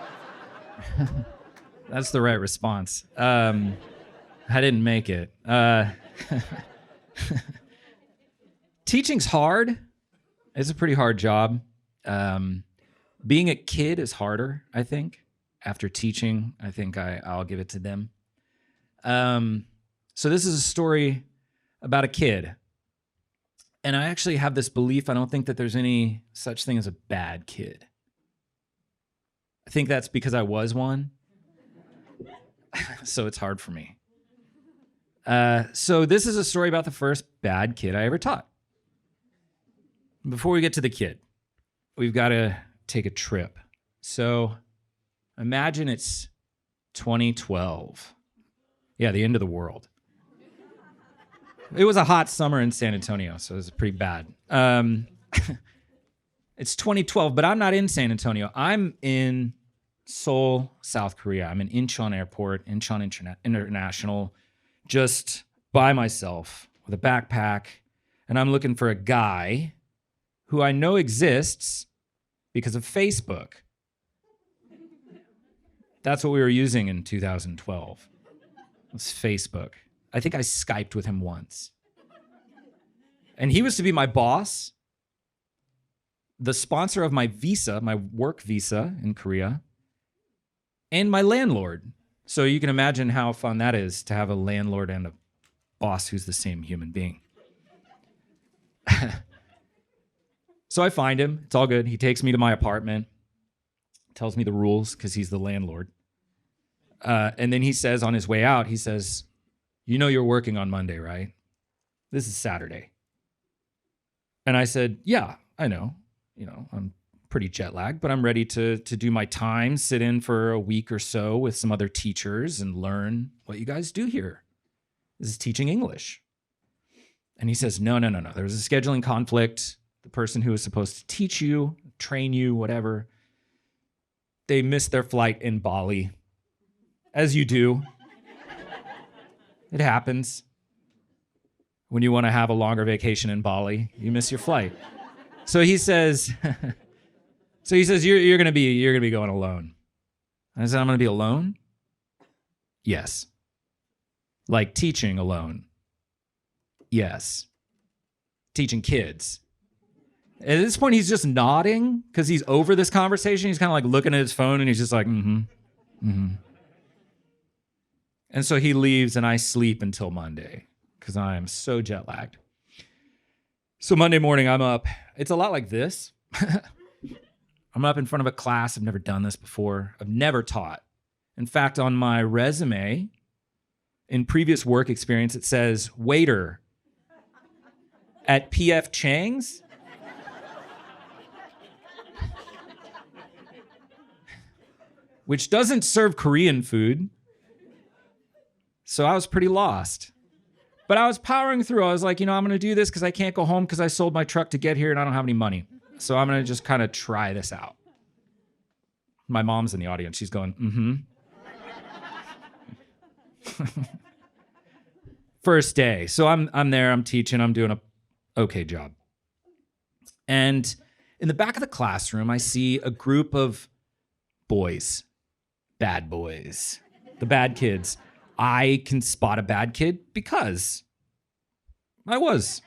the right response. I didn't make it. Teaching's hard. It's a pretty hard job. Being a kid is harder, I think. After teaching, I think I'll give it to them. So this is a story about a kid. And I actually have this belief, I don't think that there's any such thing as a bad kid. I think that's because I was one. So it's hard for me. So this is a story about the first bad kid I ever taught. Before we get to the kid, we've got to take a trip. So imagine it's 2012. Yeah, the end of the world. It was a hot summer in San Antonio, so it was pretty bad. It's 2012, but I'm not in San Antonio. I'm in Seoul, South Korea. I'm in Incheon Airport, Incheon International, just by myself with a backpack, and I'm looking for a guy who I know exists because of Facebook. That's what we were using in 2012. It was Facebook. I think I Skyped with him once. And he was to be my boss, the sponsor of my visa, my work visa in Korea, and my landlord. So you can imagine how fun that is to have a landlord and a boss who's the same human being. So I find him. It's all good. He takes me to my apartment, tells me the rules because he's the landlord. And then he says on his way out, he says, you know you're working on Monday, right? This is Saturday. And I said, yeah, I know. You know, I'm pretty jet lagged, but I'm ready to do my time, sit in for a week or so with some other teachers and learn what you guys do here. This is teaching English. And he says, no. There was a scheduling conflict. The person who was supposed to teach you, train you, whatever, they missed their flight in Bali. As you do. It happens. When you want to have a longer vacation in Bali, you miss your flight. So he says, you're gonna be going alone. I said, I'm gonna be alone? Yes. Like teaching alone? Yes. Teaching kids. At this point, he's just nodding because he's over this conversation. He's kind of like looking at his phone and he's just like, mm-hmm. And so he leaves and I sleep until Monday because I am so jet lagged. So Monday morning, I'm up. It's a lot like this. I'm up in front of a class. I've never done this before. I've never taught. In fact, on my resume, in previous work experience, it says waiter at P.F. Chang's. Which doesn't serve Korean food. So I was pretty lost. But I was powering through. I was like, I'm going to do this because I can't go home because I sold my truck to get here and I don't have any money. So I'm going to just kind of try this out. My mom's in the audience. She's going, First day. So I'm there. I'm teaching. I'm doing a okay job. And in the back of the classroom, I see a group of boys. Bad boys. The bad kids. I can spot a bad kid because I was.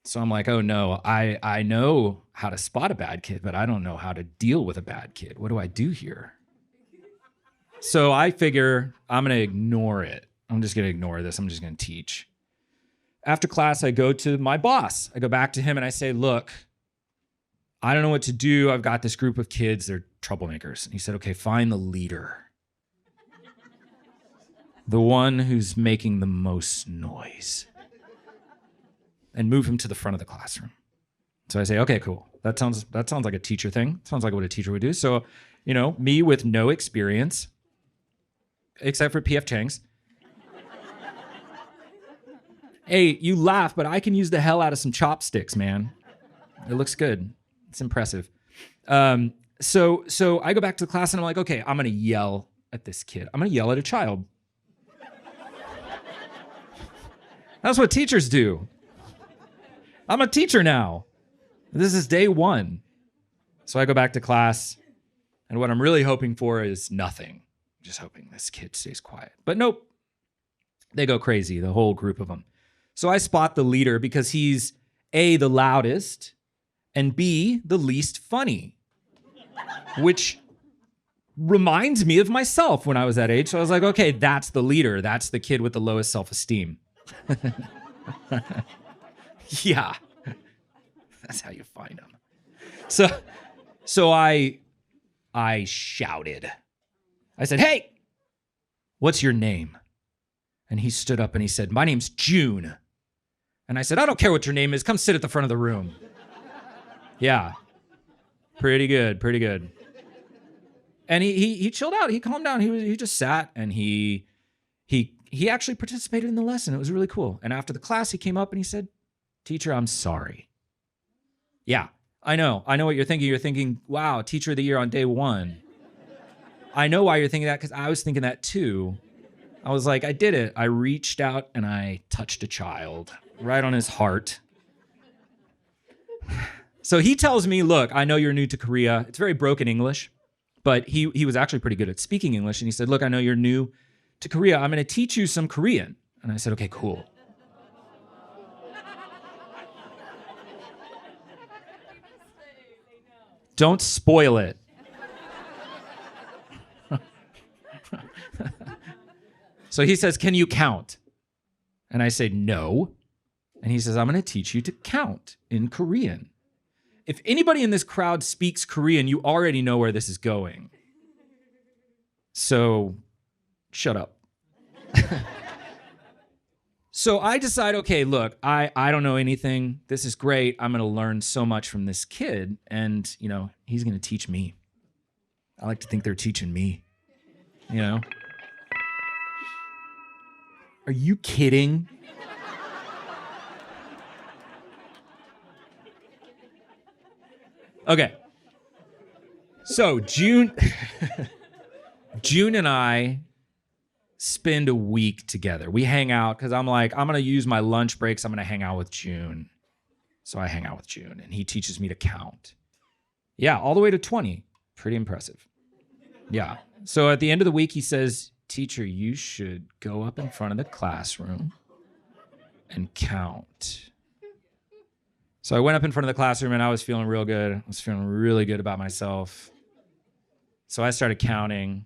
So I'm like, oh no, I know how to spot a bad kid, but I don't know how to deal with a bad kid. What do I do here? So I figure I'm going to ignore it. I'm just going to ignore this. I'm just going to teach. After class, I go to my boss. I go back to him and I say, look, I don't know what to do. I've got this group of kids. They're troublemakers. And he said, okay, find the leader. The one who's making the most noise. And move him to the front of the classroom. So I say, okay, cool. That sounds like a teacher thing. Sounds like what a teacher would do. So, me with no experience, except for P.F. Chang's. Hey, you laugh, but I can use the hell out of some chopsticks, man. It looks good. It's impressive. So I go back to the class and I'm like, okay, I'm gonna yell at this kid. I'm gonna yell at a child. That's what teachers do. I'm a teacher now. This is day 1. So I go back to class, and what I'm really hoping for is nothing. Just hoping this kid stays quiet. But nope. They go crazy, the whole group of them. So I spot the leader because he's A, the loudest, and B, the least funny. Which reminds me of myself when I was that age. So I was like, okay, that's the leader. That's the kid with the lowest self-esteem. Yeah. That's how you find them. So I shouted. I said, hey, what's your name? And he stood up and he said, my name's June. And I said, I don't care what your name is. Come sit at the front of the room. Yeah. Pretty good. And he chilled out. He calmed down. He just sat and he actually participated in the lesson. It was really cool. And after the class, he came up and he said, teacher, I'm sorry. Yeah, I know what you're thinking. You're thinking, wow, teacher of the year on day 1. I know why you're thinking that, because I was thinking that too. I was like, I did it. I reached out and I touched a child right on his heart. So he tells me, look, I know you're new to Korea. It's very broken English, but he was actually pretty good at speaking English. And he said, look, I know you're new to Korea. I'm going to teach you some Korean. And I said, okay, cool. Don't spoil it. So he says, can you count? And I say, no. And he says, I'm going to teach you to count in Korean. If anybody in this crowd speaks Korean, you already know where this is going. So shut up. So I decide, okay, look, I don't know anything. This is great. I'm going to learn so much from this kid. And, he's going to teach me. I like to think they're teaching me, Are you kidding? Okay. So June and I spend a week together. We hang out because I'm like, I'm going to use my lunch breaks. I'm going to hang out with June. So I hang out with June and he teaches me to count. Yeah, all the way to 20. Pretty impressive. Yeah. So at the end of the week, he says, teacher, you should go up in front of the classroom and count. So I went up in front of the classroom and I was feeling real good. I was feeling really good about myself. So I started counting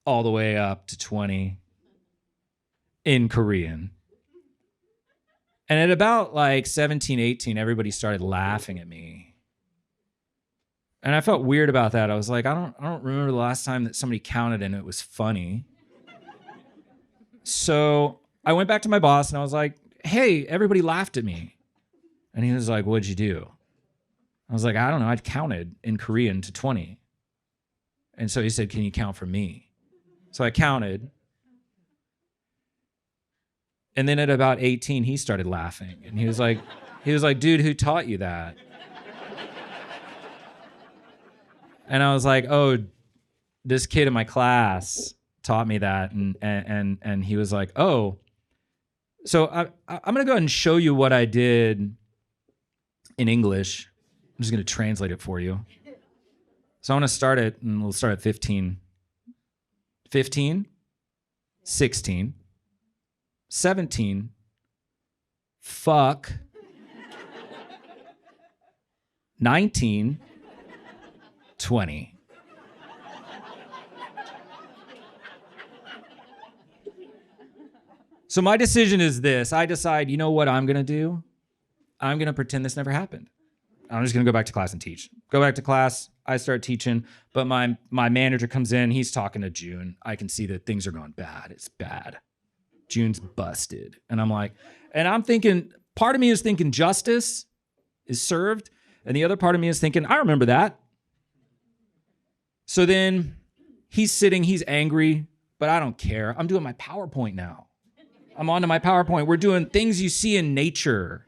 all the way up to 20 in Korean. And at about like 17, 18, everybody started laughing at me. And I felt weird about that. I was like, I don't remember the last time that somebody counted and it was funny. So I went back to my boss and I was like, hey, everybody laughed at me. And he was like, what'd you do? I was like, I don't know. I counted in Korean to 20. And so he said, can you count for me? So I counted. And then at about 18, he started laughing. And he was like, dude, who taught you that? And I was like, oh, this kid in my class taught me that. And he was like, oh. So I'm going to go ahead and show you what I did in English. I'm just going to translate it for you. So I want to start it, and we'll start at 15. 15, 16, 17, fuck, 19, 20. So my decision is this. I decide, you know what I'm going to do? I'm going to pretend this never happened. I'm just going to go back to class and teach. Go back to class. I start teaching, but my manager comes in. He's talking to June. I can see that things are going bad. It's bad. June's busted. And I'm thinking, part of me is thinking justice is served. And the other part of me is thinking, I remember that. So then he's sitting, he's angry, but I don't care. I'm doing my PowerPoint now. I'm on to my PowerPoint. We're doing things you see in nature.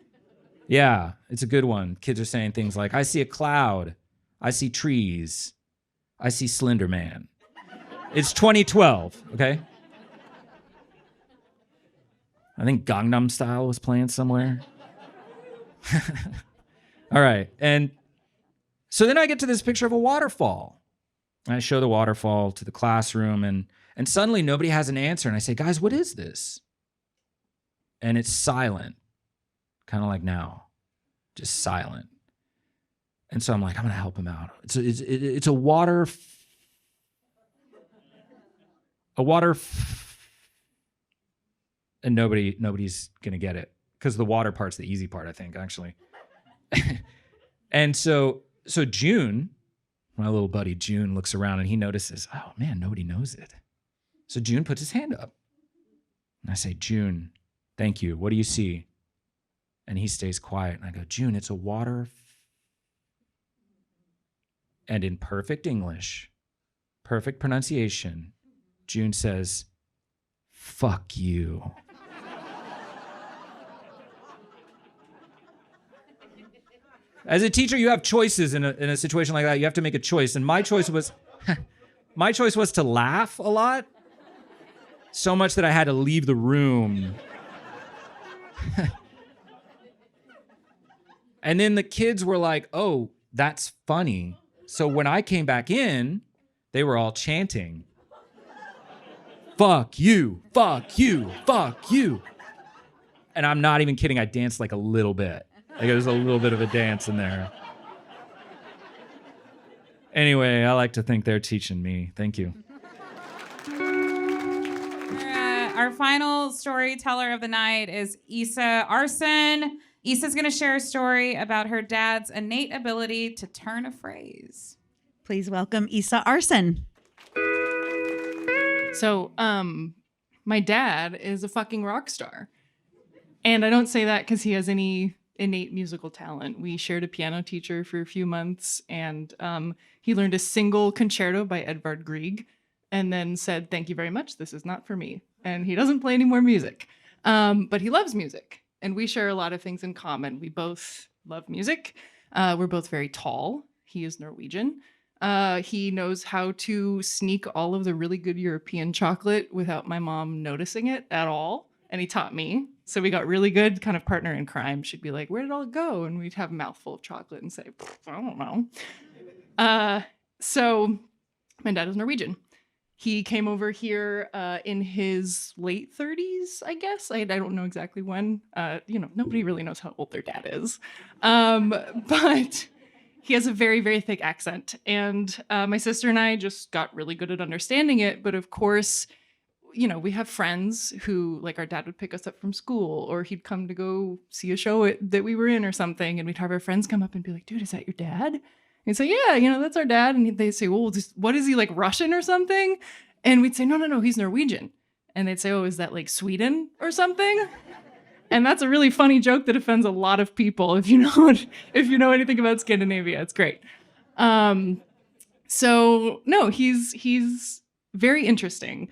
Yeah, it's a good one. Kids are saying things like, I see a cloud. I see trees. I see Slender Man. It's 2012, okay? I think Gangnam Style was playing somewhere. All right, and so then I get to this picture of a waterfall. And I show the waterfall to the classroom, and suddenly nobody has an answer. And I say, guys, what is this? And it's silent, kind of like now, just silent. And so I'm like, I'm going to help him out. It's a water, and nobody's going to get it because the water part's the easy part, I think, actually. And so June, my little buddy June, looks around and he notices, oh man, nobody knows it. So June puts his hand up. And I say, June, thank you. What do you see? And he stays quiet. And I go, June, it's a water. And in perfect English, perfect pronunciation, June says, fuck you. As a teacher, you have choices in a situation like that. You have to make a choice. And my choice was to laugh a lot. So much that I had to leave the room. And then the kids were like, oh, that's funny. So when I came back in, they were all chanting, fuck you, fuck you, fuck you. And I'm not even kidding. I danced like a little bit. Like there's a little bit of a dance in there. Anyway, I like to think they're teaching me. Thank you. Our final storyteller of the night is Isa Arsen. Isa's going to share a story about her dad's innate ability to turn a phrase. Please welcome Isa Arsen. So, my dad is a fucking rock star. And I don't say that because he has any innate musical talent. We shared a piano teacher for a few months, and he learned a single concerto by Edvard Grieg and then said, thank you very much, this is not for me. And he doesn't play any more music. But he loves music, and we share a lot of things in common. We both love music. We're both very tall. He is Norwegian. He knows how to sneak all of the really good European chocolate without my mom noticing it at all. And he taught me. So we got really good kind of partner in crime. She'd be like, where did it all go? And we'd have a mouthful of chocolate and say, I don't know. So my dad is Norwegian. He came over here in his late 30s, I guess. I don't know exactly when. Nobody really knows how old their dad is. But he has a very, very thick accent. And my sister and I just got really good at understanding it. But of course, we have friends who, like, our dad would pick us up from school, or he'd come to go see a show that we were in or something. And we'd have our friends come up and be like, dude, is that your dad? And he'd say, yeah, that's our dad. And they'd say, well, what is he, like, Russian or something? And we'd say, no, he's Norwegian. And they'd say, oh, is that like Sweden or something? And that's a really funny joke that offends a lot of people. If you know anything about Scandinavia, it's great. So no, he's very interesting.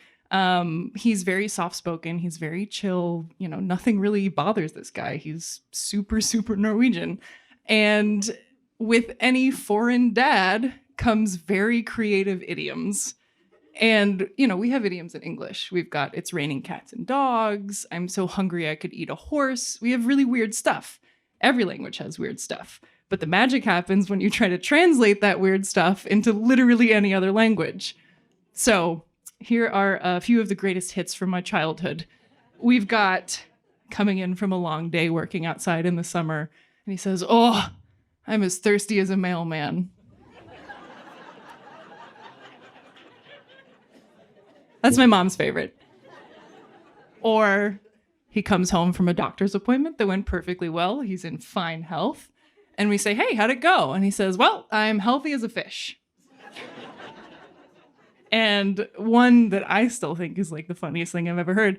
He's very soft-spoken. He's very chill. Nothing really bothers this guy. He's super, super Norwegian. And with any foreign dad comes very creative idioms. And, we have idioms in English. We've got, it's raining cats and dogs. I'm so hungry I could eat a horse. We have really weird stuff. Every language has weird stuff. But the magic happens when you try to translate that weird stuff into literally any other language. So here are a few of the greatest hits from my childhood. We've got coming in from a long day working outside in the summer. And he says, oh, I'm as thirsty as a mailman. That's my mom's favorite. Or He comes home from a doctor's appointment that went perfectly well. He's in fine health. And we say, hey, how'd it go? And he says, well, I'm healthy as a fish. And one that I still think is like the funniest thing I've ever heard.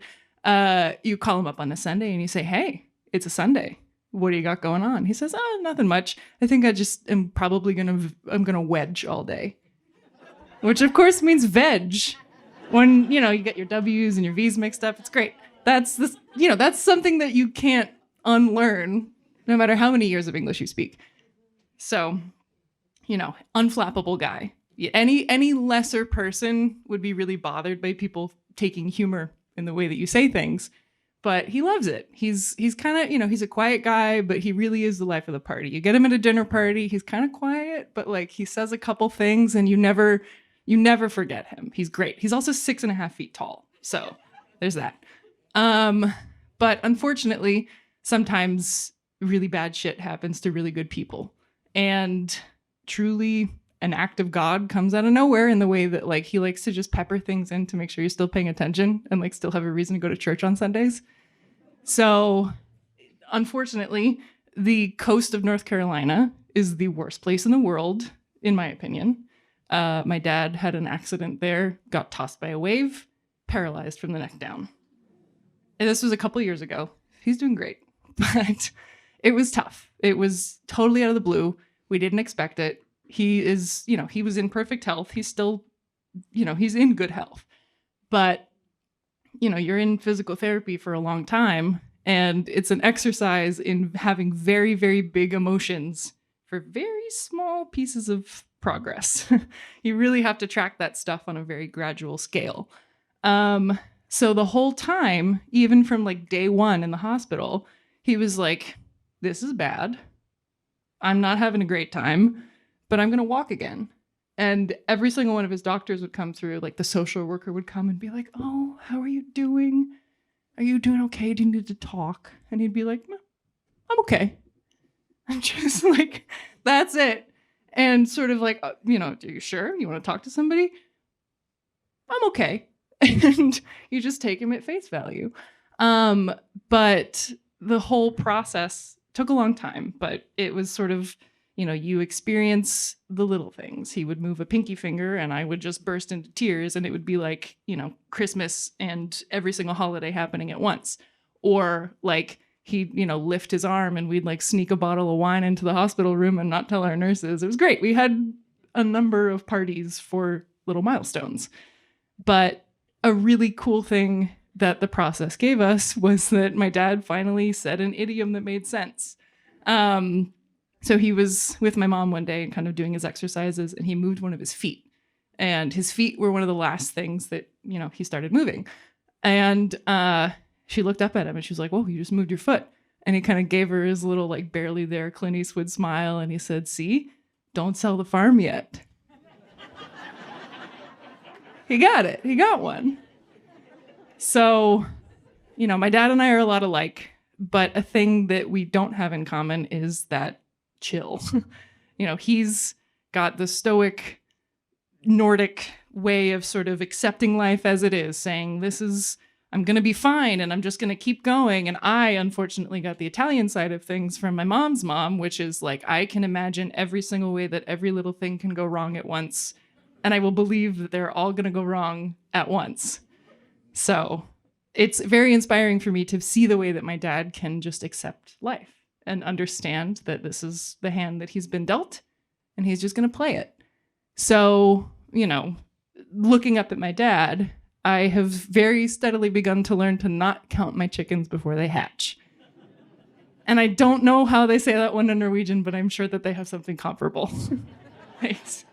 You call him up on a Sunday and you say, hey, it's a Sunday. What do you got going on? He says, oh, nothing much. I think I just am probably I'm gonna wedge all day. Which of course means veg. When, you get your W's and your V's mixed up, it's great. That's something that you can't unlearn no matter how many years of English you speak. So, unflappable guy. Any lesser person would be really bothered by people taking humor in the way that you say things, but he loves it. He's kind of, he's a quiet guy, but he really is the life of the party. You get him at a dinner party, he's kind of quiet, but like he says a couple things and you never forget him. He's great. He's also 6.5 feet tall. So there's that. But unfortunately, sometimes really bad shit happens to really good people. And truly an act of God comes out of nowhere in the way that like he likes to just pepper things in to make sure you're still paying attention and like still have a reason to go to church on Sundays. So unfortunately, the coast of North Carolina is the worst place in the world, in my opinion. My dad had an accident there, got tossed by a wave, paralyzed from the neck down. And this was a couple years ago. He's doing great, but it was tough. It was totally out of the blue. We didn't expect it. He is, he was in perfect health. He's still, he's in good health. But, you're in physical therapy for a long time, and it's an exercise in having very, very big emotions for very small pieces of progress. You really have to track that stuff on a very gradual scale. So the whole time, even from like day one in the hospital, he was like, this is bad. I'm not having a great time, but I'm going to walk again. And every single one of his doctors would come through, like the social worker would come and be like, oh, how are you doing? Are you doing okay? Do you need to talk? And he'd be like, no, I'm okay. I'm just like, that's it. And sort of like, are you sure you want to talk to somebody? I'm okay. And you just take him at face value. But the whole process took a long time, but it was sort of, you experience the little things. He would move a pinky finger and I would just burst into tears, and it would be like, Christmas and every single holiday happening at once. Or like he'd, lift his arm and we'd like sneak a bottle of wine into the hospital room and not tell our nurses. It was great. We had a number of parties for little milestones. But a really cool thing that the process gave us was that my dad finally said an idiom that made sense. So he was with my mom one day and kind of doing his exercises, and he moved one of his feet. And his feet were one of the last things that, he started moving. And she looked up at him and she was like, whoa, you just moved your foot. And he kind of gave her his little, like, barely there Clint Eastwood smile. And he said, see, don't sell the farm yet. He got it. He got one. So, my dad and I are a lot alike, but a thing that we don't have in common is that chill. He's got the stoic Nordic way of sort of accepting life as it is, saying, I'm going to be fine and I'm just going to keep going. And I, unfortunately, got the Italian side of things from my mom's mom, which is like, I can imagine every single way that every little thing can go wrong at once. And I will believe that they're all going to go wrong at once. So it's very inspiring for me to see the way that my dad can just accept life and understand that this is the hand that he's been dealt and he's just going to play it. So, looking up at my dad, I have very steadily begun to learn to not count my chickens before they hatch. And I don't know how they say that one in Norwegian, but I'm sure that they have something comparable. Thanks.